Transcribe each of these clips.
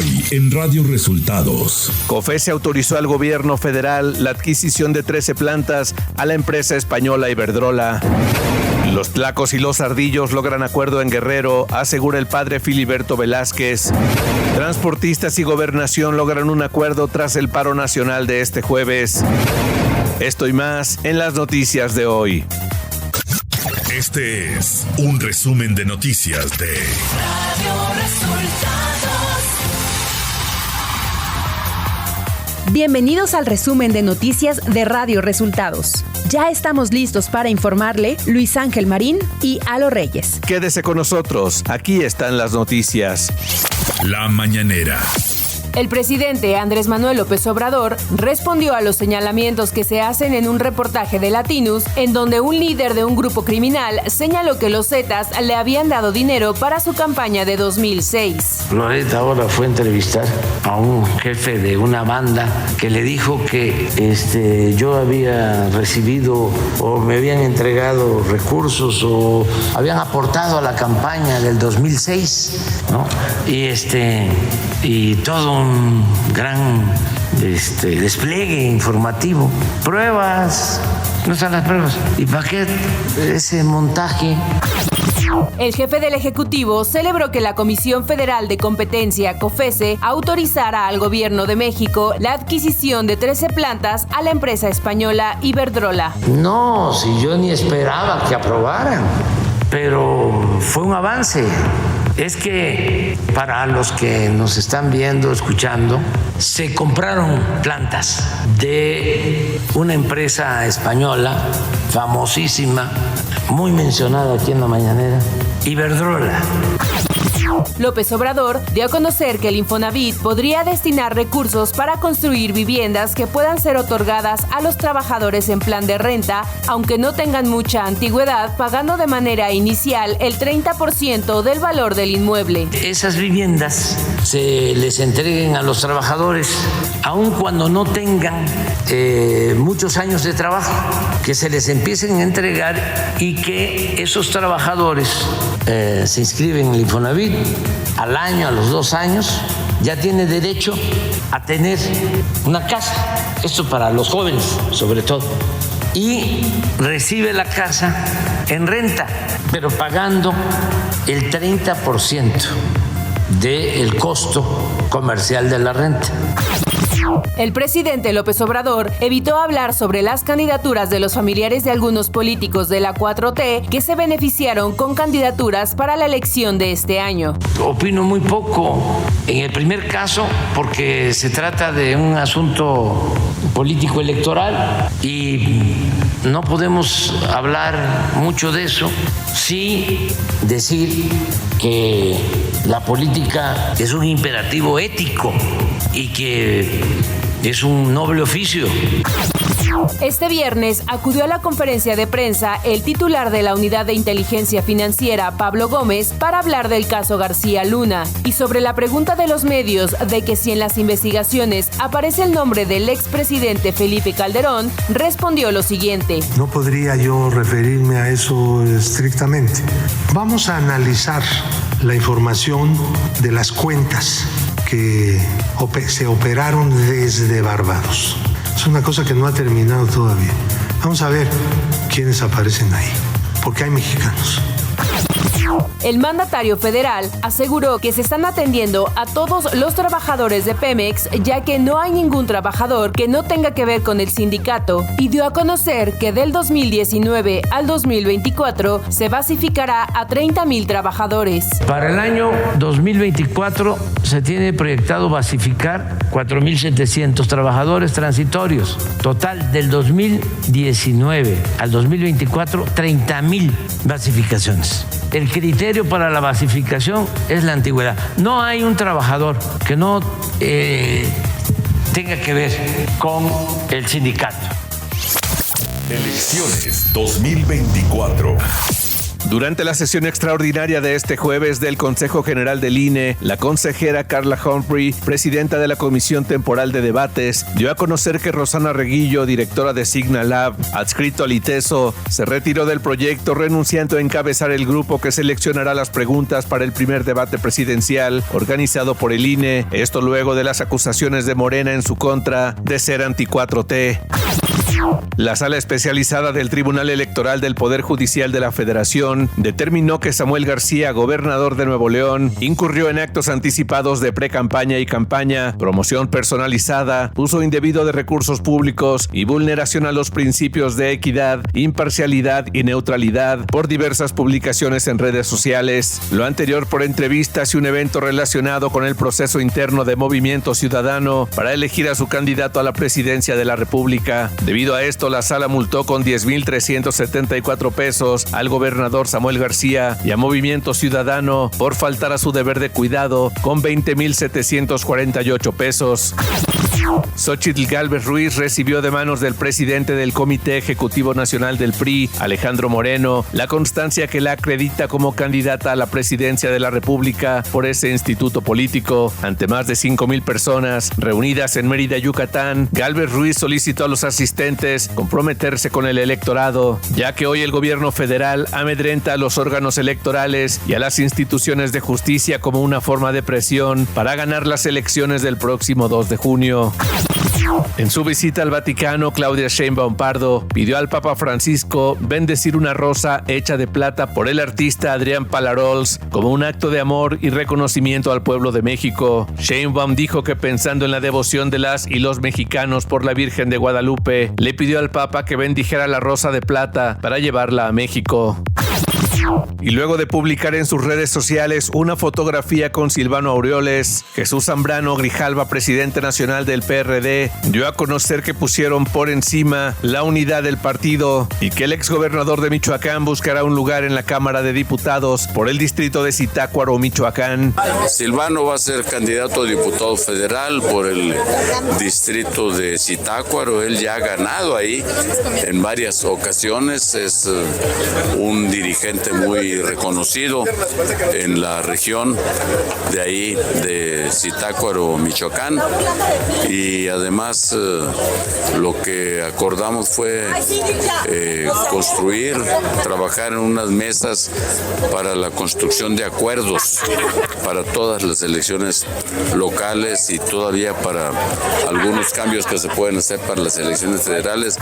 Hoy en Radio Resultados. COFECE autorizó al gobierno federal la adquisición de 13 plantas a la empresa española Iberdrola. Los tlacos y los ardillos logran acuerdo en Guerrero, asegura el padre Filiberto Velázquez. Transportistas y Gobernación logran un acuerdo tras el paro nacional de este jueves. Esto y más en las noticias de hoy. Este es un resumen de noticias de Radio Resultados. Bienvenidos al resumen de noticias de Radio Resultados. Ya estamos listos para informarle Luis Ángel Marín y Alo Reyes. Quédese con nosotros, aquí están las noticias. La mañanera. El presidente Andrés Manuel López Obrador respondió a los señalamientos que se hacen en un reportaje de Latinus, en donde un líder de un grupo criminal señaló que los Zetas le habían dado dinero para su campaña de 2006. Loret ahora fue a entrevistar a un jefe de una banda que le dijo que yo había recibido o me habían entregado recursos o habían aportado a la campaña del 2006, ¿no? Y todo un gran despliegue informativo. Pruebas, no están las pruebas. ¿Y para qué ese montaje? El jefe del Ejecutivo celebró que la Comisión Federal de Competencia, COFECE, autorizara al Gobierno de México la adquisición de 13 plantas a la empresa española Iberdrola. No, si yo ni esperaba que aprobaran, pero fue un avance. Es que para los que nos están viendo, escuchando, se compraron plantas de una empresa española famosísima, muy mencionada aquí en la mañanera, Iberdrola. López Obrador dio a conocer que el Infonavit podría destinar recursos para construir viviendas que puedan ser otorgadas a los trabajadores en plan de renta, aunque no tengan mucha antigüedad, pagando de manera inicial el 30% del valor del inmueble. Esas viviendas se les entreguen a los trabajadores, aun cuando no tengan muchos años de trabajo, que se les empiecen a entregar y que esos trabajadores se inscriben en el Infonavit. Al año, a los 2 años, ya tiene derecho a tener una casa. Esto para los jóvenes, sobre todo. Y recibe la casa en renta, pero pagando el 30% del costo comercial de la renta. El presidente López Obrador evitó hablar sobre las candidaturas de los familiares de algunos políticos de la 4T que se beneficiaron con candidaturas para la elección de este año. Opino muy poco en el primer caso porque se trata de un asunto político electoral y no podemos hablar mucho de eso. Sí decir que la política es un imperativo ético y que es un noble oficio. Este viernes acudió a la conferencia de prensa el titular de la Unidad de Inteligencia Financiera, Pablo Gómez, para hablar del caso García Luna. Y sobre la pregunta de los medios de que si en las investigaciones aparece el nombre del expresidente Felipe Calderón, respondió lo siguiente. No podría yo referirme a eso estrictamente. Vamos a analizar la información de las cuentas que se operaron desde Barbados. Es una cosa que no ha terminado todavía. Vamos a ver quiénes aparecen ahí, porque hay mexicanos. El mandatario federal aseguró que se están atendiendo a todos los trabajadores de Pemex, ya que no hay ningún trabajador que no tenga que ver con el sindicato, y dio a conocer que del 2019 al 2024 se basificará a 30,000 trabajadores. Para el año 2024 se tiene proyectado basificar 4,700 trabajadores transitorios. Total, del 2019 al 2024, 30,000 basificaciones. El criterio para la basificación es la antigüedad. No hay un trabajador que no tenga que ver con el sindicato. Elecciones 2024. Durante la sesión extraordinaria de este jueves del Consejo General del INE, la consejera Carla Humphrey, presidenta de la Comisión Temporal de Debates, dio a conocer que Rosana Reguillo, directora de Signalab, adscrito al ITESO, se retiró del proyecto renunciando a encabezar el grupo que seleccionará las preguntas para el primer debate presidencial organizado por el INE, esto luego de las acusaciones de Morena en su contra de ser anti-4T. La Sala Especializada del Tribunal Electoral del Poder Judicial de la Federación determinó que Samuel García, gobernador de Nuevo León, incurrió en actos anticipados de pre-campaña y campaña, promoción personalizada, uso indebido de recursos públicos y vulneración a los principios de equidad, imparcialidad y neutralidad por diversas publicaciones en redes sociales. Lo anterior por entrevistas y un evento relacionado con el proceso interno de Movimiento Ciudadano para elegir a su candidato a la presidencia de la República. Debido a esto, la sala multó con 10,374 pesos al gobernador Samuel García y a Movimiento Ciudadano por faltar a su deber de cuidado con 20,748 pesos. Xóchitl Gálvez Ruiz recibió de manos del presidente del Comité Ejecutivo Nacional del PRI, Alejandro Moreno, la constancia que la acredita como candidata a la presidencia de la República por ese instituto político. Ante más de 5,000 personas reunidas en Mérida, Yucatán, Gálvez Ruiz solicitó a los asistentes comprometerse con el electorado, ya que hoy el gobierno federal amedrenta a los órganos electorales y a las instituciones de justicia como una forma de presión para ganar las elecciones del próximo 2 de junio. En su visita al Vaticano, Claudia Sheinbaum Pardo pidió al Papa Francisco bendecir una rosa hecha de plata por el artista Adrián Palarols como un acto de amor y reconocimiento al pueblo de México. Sheinbaum dijo que pensando en la devoción de las y los mexicanos por la Virgen de Guadalupe, le pidió al Papa que bendijera la rosa de plata para llevarla a México. Y luego de publicar en sus redes sociales una fotografía con Silvano Aureoles, Jesús Zambrano Grijalva, presidente nacional del PRD, dio a conocer que pusieron por encima la unidad del partido y que el exgobernador de Michoacán buscará un lugar en la Cámara de Diputados por el distrito de Zitácuaro, Michoacán. Silvano va a ser candidato a diputado federal por el distrito de Zitácuaro. Él ya ha ganado ahí en varias ocasiones, es un dirigente muy reconocido en la región de ahí de Zitácuaro, Michoacán, y además lo que acordamos fue trabajar en unas mesas para la construcción de acuerdos para todas las elecciones locales y todavía para algunos cambios que se pueden hacer para las elecciones federales.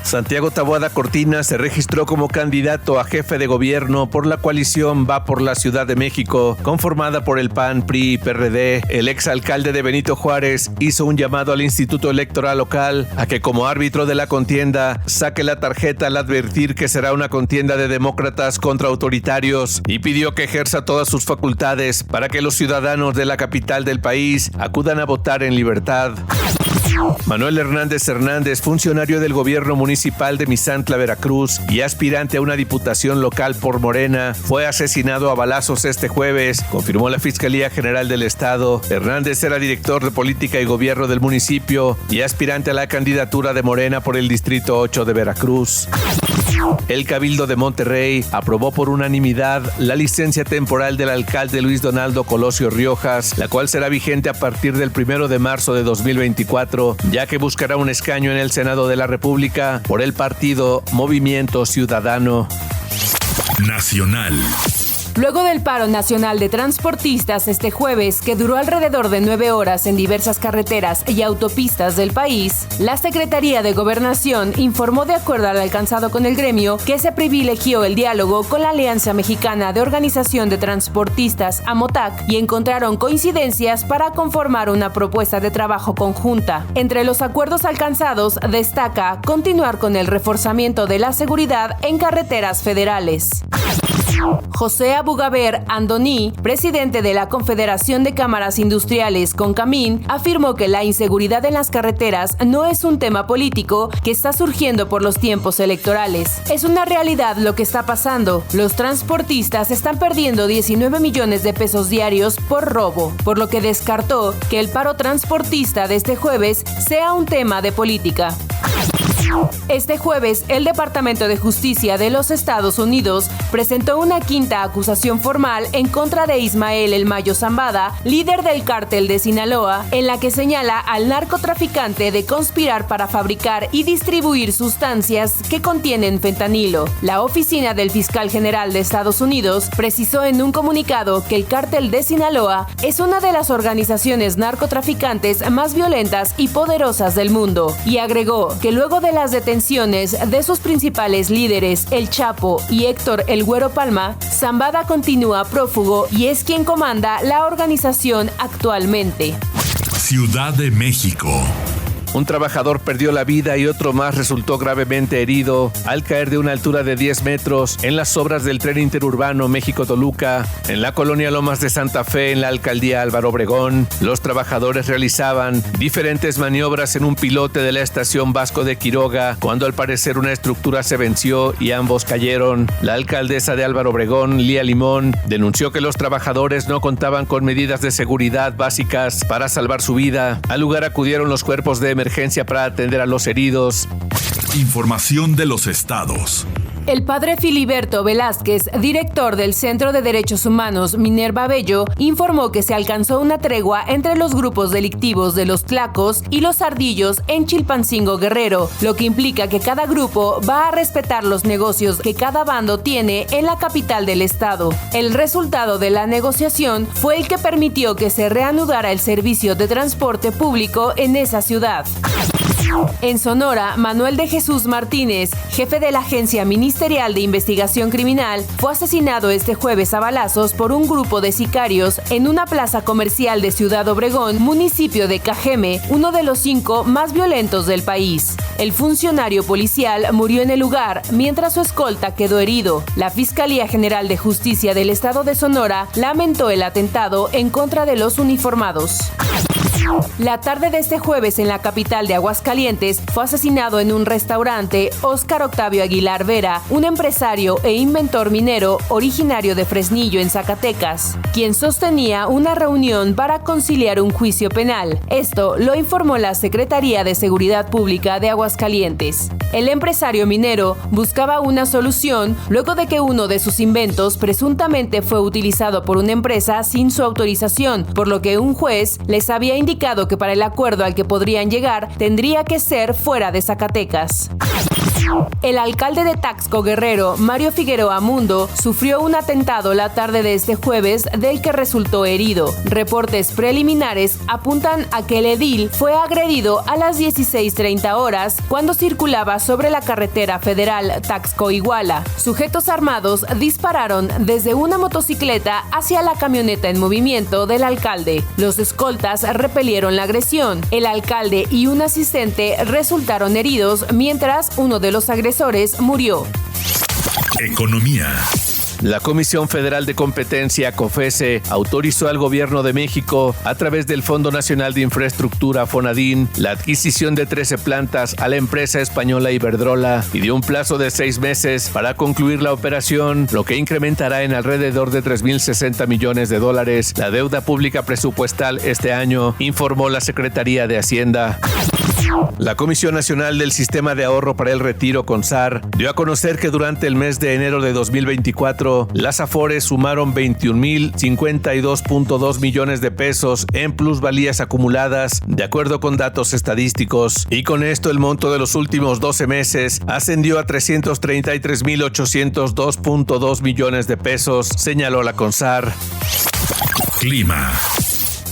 Santiago Taboada Cortina se registró como candidato a jefe de gobierno por la coalición Va por la Ciudad de México, conformada por el PAN, PRI y PRD. El exalcalde de Benito Juárez hizo un llamado al Instituto Electoral Local a que como árbitro de la contienda saque la tarjeta al advertir que será una contienda de demócratas contra autoritarios y pidió que ejerza todas sus facultades para que los ciudadanos de la capital del país acudan a votar en libertad. Manuel Hernández, funcionario del gobierno municipal de Misantla, Veracruz, y aspirante a una diputación local por Morena, fue asesinado a balazos este jueves, confirmó la Fiscalía General del Estado. Hernández era director de política y gobierno del municipio y aspirante a la candidatura de Morena por el Distrito 8 de Veracruz. El Cabildo de Monterrey aprobó por unanimidad la licencia temporal del alcalde Luis Donaldo Colosio Riojas, la cual será vigente a partir del 1 de marzo de 2024, ya que buscará un escaño en el Senado de la República por el partido Movimiento Ciudadano. Nacional. Luego del paro nacional de transportistas este jueves, que duró alrededor de 9 horas en diversas carreteras y autopistas del país, la Secretaría de Gobernación informó, de acuerdo al alcanzado con el gremio, que se privilegió el diálogo con la Alianza Mexicana de Organización de Transportistas, AMOTAC, y encontraron coincidencias para conformar una propuesta de trabajo conjunta. Entre los acuerdos alcanzados destaca continuar con el reforzamiento de la seguridad en carreteras federales. José Abugaber Andoní, presidente de la Confederación de Cámaras Industriales CONCAMIN, afirmó que la inseguridad en las carreteras no es un tema político que está surgiendo por los tiempos electorales. Es una realidad lo que está pasando. Los transportistas están perdiendo 19 millones de pesos diarios por robo, por lo que descartó que el paro transportista de este jueves sea un tema de política. Este jueves, el Departamento de Justicia de los Estados Unidos presentó una quinta acusación formal en contra de Ismael El Mayo Zambada, líder del cártel de Sinaloa, en la que señala al narcotraficante de conspirar para fabricar y distribuir sustancias que contienen fentanilo. La oficina del fiscal general de Estados Unidos precisó en un comunicado que el cártel de Sinaloa es una de las organizaciones narcotraficantes más violentas y poderosas del mundo, y agregó que luego de las detenciones de sus principales líderes, El Chapo y Héctor El Güero Palma, Zambada continúa prófugo y es quien comanda la organización actualmente. Ciudad de México. Un trabajador perdió la vida y otro más resultó gravemente herido al caer de una altura de 10 metros en las obras del tren interurbano México-Toluca, en la colonia Lomas de Santa Fe, en la alcaldía Álvaro Obregón. Los trabajadores realizaban diferentes maniobras en un pilote de la estación Vasco de Quiroga, cuando al parecer una estructura se venció y ambos cayeron. La alcaldesa de Álvaro Obregón, Lía Limón, denunció que los trabajadores no contaban con medidas de seguridad básicas para salvar su vida. Al lugar acudieron los cuerpos de emergencia para atender a los heridos. Información de los estados. El padre Filiberto Velázquez, director del Centro de Derechos Humanos Minerva Bello, informó que se alcanzó una tregua entre los grupos delictivos de los Tlacos y los Ardillos en Chilpancingo, Guerrero, lo que implica que cada grupo va a respetar los negocios que cada bando tiene en la capital del estado. El resultado de la negociación fue el que permitió que se reanudara el servicio de transporte público en esa ciudad. En Sonora, Manuel de Jesús Martínez, jefe de la Agencia Ministerial de Investigación Criminal, fue asesinado este jueves a balazos por un grupo de sicarios en una plaza comercial de Ciudad Obregón, municipio de Cajeme, uno de los 5 más violentos del país. El funcionario policial murió en el lugar, mientras su escolta quedó herido. La Fiscalía General de Justicia del Estado de Sonora lamentó el atentado en contra de los uniformados. La tarde de este jueves en la capital de Aguascalientes fue asesinado en un restaurante Óscar Octavio Aguilar Vera, un empresario e inventor minero originario de Fresnillo en Zacatecas, quien sostenía una reunión para conciliar un juicio penal. Esto lo informó la Secretaría de Seguridad Pública de Aguascalientes. El empresario minero buscaba una solución luego de que uno de sus inventos presuntamente fue utilizado por una empresa sin su autorización, por lo que un juez les había indicado que para el acuerdo al que podrían llegar tendría que ser fuera de Zacatecas. El alcalde de Taxco, Guerrero, Mario Figueroa Mundo, sufrió un atentado la tarde de este jueves del que resultó herido. Reportes preliminares apuntan a que el edil fue agredido a las 16:30 horas cuando circulaba sobre la carretera federal Taxco-Iguala. Sujetos armados dispararon desde una motocicleta hacia la camioneta en movimiento del alcalde. Los escoltas repelieron la agresión. El alcalde y un asistente resultaron heridos, mientras uno de los agresores murió. Economía. La Comisión Federal de Competencia, COFESE, autorizó al Gobierno de México, a través del Fondo Nacional de Infraestructura, FONADIN, la adquisición de 13 plantas a la empresa española Iberdrola y dio un plazo de 6 meses para concluir la operación, lo que incrementará en alrededor de $3,060 millones la deuda pública presupuestal este año, informó la Secretaría de Hacienda. La Comisión Nacional del Sistema de Ahorro para el Retiro, CONSAR, dio a conocer que durante el mes de enero de 2024, las AFORES sumaron 21,052.2 millones de pesos en plusvalías acumuladas, de acuerdo con datos estadísticos, y con esto el monto de los últimos 12 meses ascendió a 333,802.2 millones de pesos, señaló la CONSAR. Clima.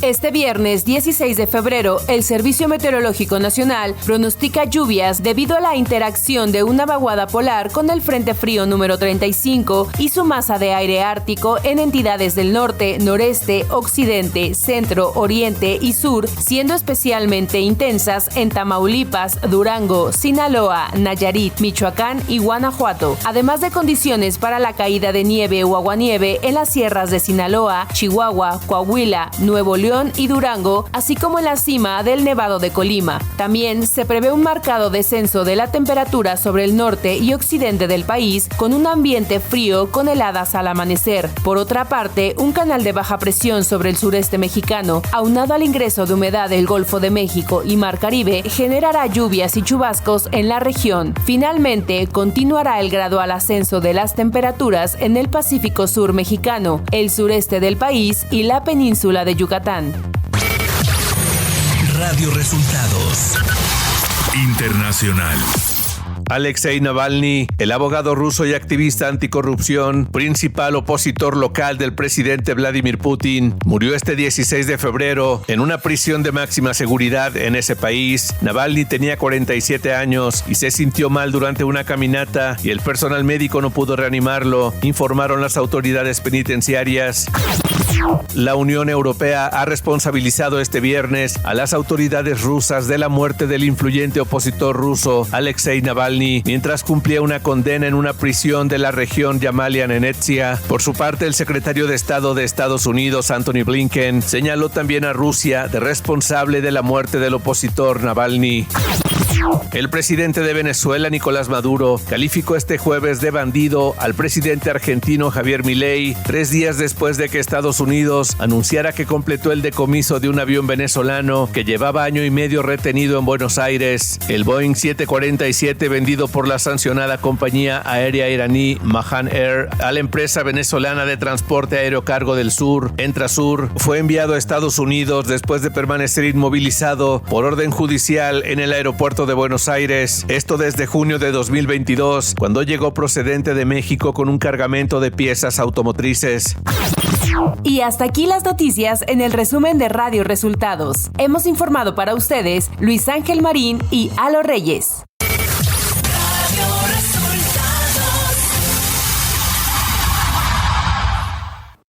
Este viernes 16 de febrero, el Servicio Meteorológico Nacional pronostica lluvias debido a la interacción de una vaguada polar con el Frente Frío número 35 y su masa de aire ártico en entidades del norte, noreste, occidente, centro, oriente y sur, siendo especialmente intensas en Tamaulipas, Durango, Sinaloa, Nayarit, Michoacán y Guanajuato, además de condiciones para la caída de nieve o aguanieve en las sierras de Sinaloa, Chihuahua, Coahuila, Nuevo León León y Durango, así como en la cima del Nevado de Colima. También se prevé un marcado descenso de la temperatura sobre el norte y occidente del país, con un ambiente frío con heladas al amanecer. Por otra parte, un canal de baja presión sobre el sureste mexicano, aunado al ingreso de humedad del Golfo de México y Mar Caribe, generará lluvias y chubascos en la región. Finalmente, continuará el gradual ascenso de las temperaturas en el Pacífico Sur mexicano, el sureste del país y la península de Yucatán. Radio Resultados Internacional. Alexei Navalny, el abogado ruso y activista anticorrupción, principal opositor local del presidente Vladimir Putin, murió este 16 de febrero en una prisión de máxima seguridad en ese país. Navalny tenía 47 años y se sintió mal durante una caminata y el personal médico no pudo reanimarlo, informaron las autoridades penitenciarias. La Unión Europea ha responsabilizado este viernes a las autoridades rusas de la muerte del influyente opositor ruso Alexei Navalny mientras cumplía una condena en una prisión de la región Yamalia-Nenetsia. Por su parte, el secretario de Estado de Estados Unidos, Antony Blinken, señaló también a Rusia de responsable de la muerte del opositor Navalny. El presidente de Venezuela, Nicolás Maduro, calificó este jueves de bandido al presidente argentino Javier Milei, 3 días después de que Estados Unidos anunciara que completó el decomiso de un avión venezolano que llevaba año y medio retenido en Buenos Aires. El Boeing 747, vendido por la sancionada compañía aérea iraní Mahan Air a la empresa venezolana de transporte aéreo Cargo del Sur, Entrasur, fue enviado a Estados Unidos después de permanecer inmovilizado por orden judicial en el aeropuerto de Buenos Aires, esto desde junio de 2022, cuando llegó procedente de México con un cargamento de piezas automotrices. Y hasta aquí las noticias en el resumen de Radio Resultados. Hemos informado para ustedes Luis Ángel Marín y Alo Reyes.